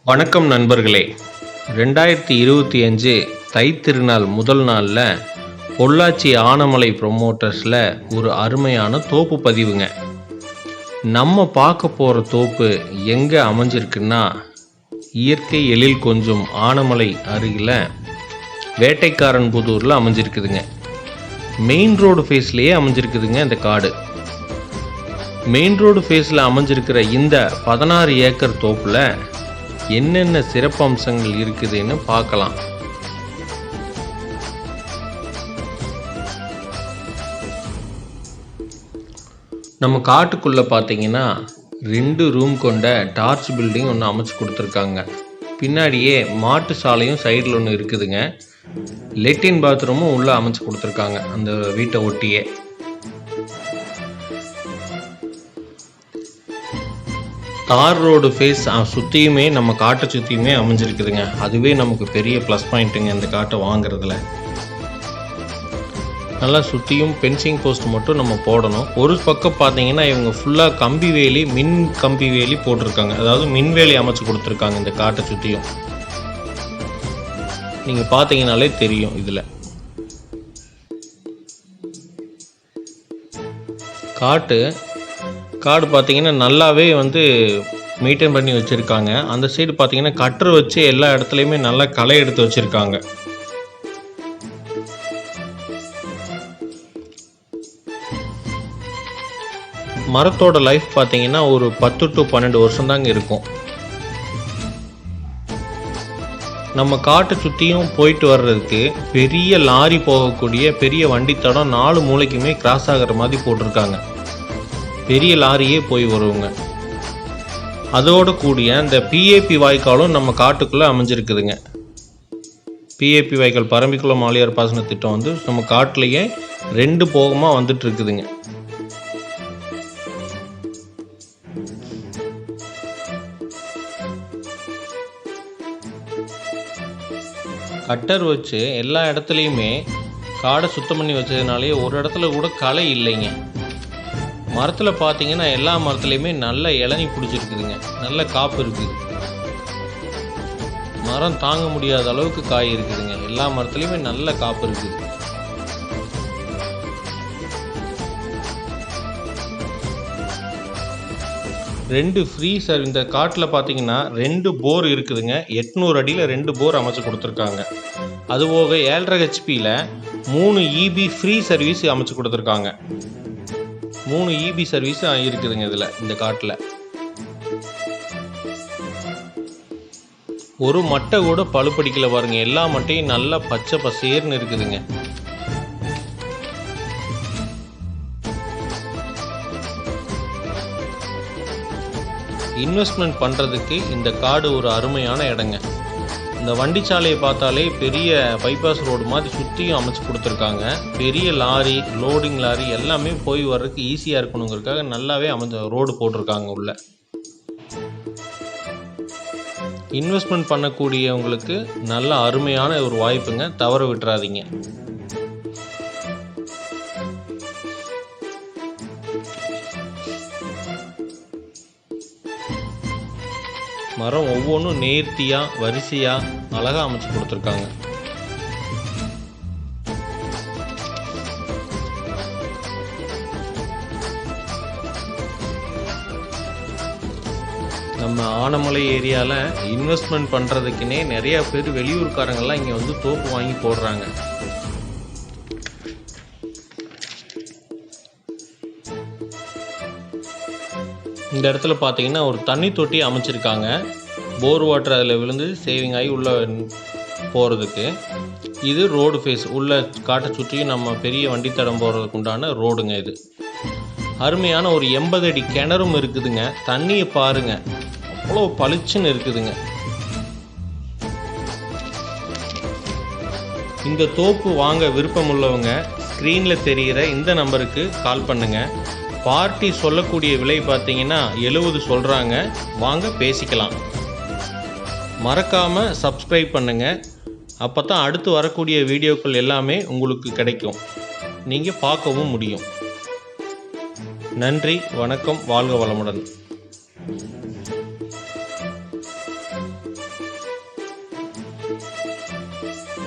வணக்கம் நண்பர்களே. 2025 தைத்திருநாள் முதல் நாளில் பொள்ளாச்சி ஆனமலை ப்ரொமோட்டர்ஸில் ஒரு அருமையான தோப்பு பதிவுங்க. நம்ம பார்க்க போகிற தோப்பு எங்கே அமைஞ்சிருக்குன்னா, இயற்கை எழில் கொஞ்சம் ஆனமலை அருகில் வேட்டைக்காரன் புதூரில் அமைஞ்சிருக்குதுங்க. மெயின் ரோடு ஃபேஸ்லேயே அமைஞ்சிருக்குதுங்க இந்த காடு. மெயின் ரோடு ஃபேஸில் அமைஞ்சிருக்கிற இந்த 16 ஏக்கர் தோப்பில் என்னென்ன சிறப்பம்சங்கள் இருக்குதுன்னு பார்க்கலாம். நம்ம காட்டுக்குள்ளே பார்த்தீங்கன்னா 2 ரூம் கொண்ட டார்ச் பில்டிங் ஒன்று அமைச்சு கொடுத்துருக்காங்க. பின்னாடியே மாட்டு சாலையும் சைடில் ஒன்று இருக்குதுங்க. லெட்டின் பாத்ரூமும் உள்ளே அமைச்சு கொடுத்துருக்காங்க அந்த வீட்டை ஒட்டியே. தார் ரோடு ஃபேஸ் சுற்றியுமே நம்ம காட்டை சுற்றியுமே அமைஞ்சிருக்குதுங்க. அதுவே நமக்கு பெரிய ப்ளஸ் பாயிண்ட்டுங்க இந்த காட்டை வாங்குறதுல. நல்லா சுற்றியும் பென்சிங் போஸ்ட் மட்டும் நம்ம போடணும். ஒரு பக்கம் பார்த்தீங்கன்னா இவங்க ஃபுல்லாக கம்பி வேலி, மின் கம்பி வேலி போட்டிருக்காங்க. அதாவது மின்வேலி அமைச்சு கொடுத்துருக்காங்க இந்த காட்டை சுற்றியும். நீங்கள் பார்த்தீங்கன்னாலே தெரியும். இதில் காடு பார்த்தீங்கன்னா நல்லாவே மெயின்டைன் பண்ணி வச்சுருக்காங்க. அந்த சைடு பார்த்தீங்கன்னா கட்டர் வச்சு எல்லா இடத்துலையுமே நல்லா களை எடுத்து வச்சுருக்காங்க. மரத்தோட லைஃப் பார்த்தீங்கன்னா ஒரு 10 to 12 வருஷம் தாங்க இருக்கும். நம்ம காட்டை சுற்றியும் போயிட்டு வர்றதுக்கு பெரிய லாரி போகக்கூடிய பெரிய வண்டித்தடம் 4 மூலைக்குமே கிராஸ் ஆகிற மாதிரி போட்டிருக்காங்க. பெரிய லாரியே போய் வருவாங்க. அதோடு கூடிய இந்த பிஏபி வாய்க்காலும் நம்ம காட்டுக்குள்ளே அமைஞ்சிருக்குதுங்க. பிஏபி வாய்க்கால் பரம்பிக்குளம் ஆழியார் பாசன திட்டம் நம்ம காட்டிலேயே 2 போகமாக வந்துட்டு இருக்குதுங்க. கட்டர் வச்சு எல்லா இடத்துலையுமே காடை சுத்தம் பண்ணி வச்சதுனாலே ஒரு இடத்துல கூட களை இல்லைங்க. மரத்தில் பார்த்தீங்கன்னா எல்லா மரத்துலையுமே நல்ல இளநி பிடிச்சிருக்குதுங்க. நல்ல காப்பு இருக்குது. மரம் தாங்க முடியாத அளவுக்கு காய் இருக்குதுங்க. எல்லா மரத்துலையுமே நல்ல காப்பு இருக்குது. இந்த காட்டில் பார்த்தீங்கன்னா 2 போர் இருக்குதுங்க. 800 அடியில் 2 போர் அமைச்சு கொடுத்துருக்காங்க. அதுபோக 7.5 ஹெச்பியில் 3 EB ஃப்ரீ சர்வீஸ் அமைச்சு கொடுத்துருக்காங்க. 3 EB சர்வீஸ் இருக்குதுங்க இந்த காட்டில். ஒரு மட்டை கூட பழுப்படிக்கல பாருங்க. எல்லா மட்டையும் நல்லா பச்சை பசேர்னு இருக்குதுங்க. இன்வெஸ்ட்மெண்ட் பண்ணுறதுக்கு இந்த காடு ஒரு அருமையான இடங்க. இந்த வண்டி சாலையை பார்த்தாலே பெரிய பைபாஸ் ரோடு மாதிரி சுற்றியும் அமைச்சு கொடுத்துருக்காங்க. பெரிய லாரி, லோடிங் லாரி எல்லாமே போய் வர்றதுக்கு ஈஸியாக இருக்கணுங்கிறதுக்காக நல்லாவே ரோடு போட்டிருக்காங்க. உள்ள இன்வெஸ்ட்மெண்ட் பண்ணக்கூடியவங்களுக்கு நல்ல அருமையான ஒரு வாய்ப்புங்க. தவற விட்டுறாதீங்க. மரம் ஒவ்வொன்றும் நேர்த்தியாக வரிசையாக அழகாக அமைச்சு கொடுத்துருக்காங்க. நம்ம ஆனமலை ஏரியாவில் இன்வெஸ்ட்மெண்ட் பண்ணுறதுக்குன்னே நிறையா பேர் வெளியூர்காரங்கள்லாம் இங்கே தோப்பு வாங்கி போடுறாங்க. இந்த இடத்துல பார்த்தீங்கன்னா ஒரு தண்ணி தொட்டி அமைச்சிருக்காங்க. போர் வாட்டர் அதில் விழுந்து சேவிங் ஆகி உள்ளே போகிறதுக்கு. இது ரோடு ஃபேஸ். உள்ள காட்டை சுற்றியும் நம்ம பெரிய வண்டித்தடம் போகிறதுக்கு உண்டான ரோடுங்க. இது அருமையான ஒரு 80 அடி கிணறும் இருக்குதுங்க. தண்ணியை பாருங்க, அவ்வளோ பளிச்சுன்னு இருக்குதுங்க. இந்த தோப்பு வாங்க விருப்பம் உள்ளவங்க ஸ்க்ரீனில் தெரிகிற இந்த நம்பருக்கு கால் பண்ணுங்கள். பார்ட்டி சொல்லக்கூடிய விலை பார்த்தீங்கன்னா 70 சொல்கிறாங்க. வாங்க பேசிக்கலாம். மறக்காமல் சப்ஸ்கிரைப் பண்ணுங்கள். அப்போ தான் அடுத்து வரக்கூடிய வீடியோக்கள் எல்லாமே உங்களுக்கு கிடைக்கும். நீங்கள் பார்க்கவும் முடியும். நன்றி, வணக்கம், வாழ்க வளமுடன்.